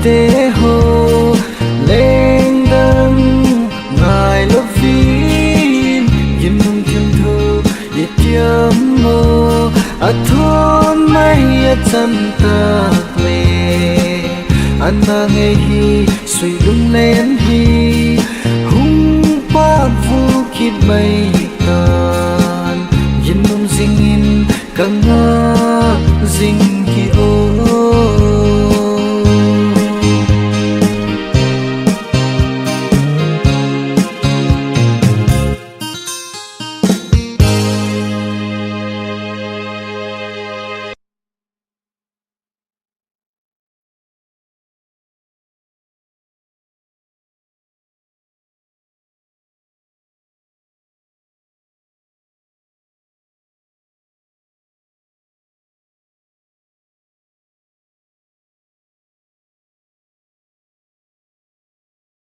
tế hồ lên đâm ngài lớp phim yên nung thiên thơ để tiêm mô ở thôn mây chân ta lệ anh ta nghe hi suy lung lên hi hung ba vu kít mây tan yên nung dinh in càng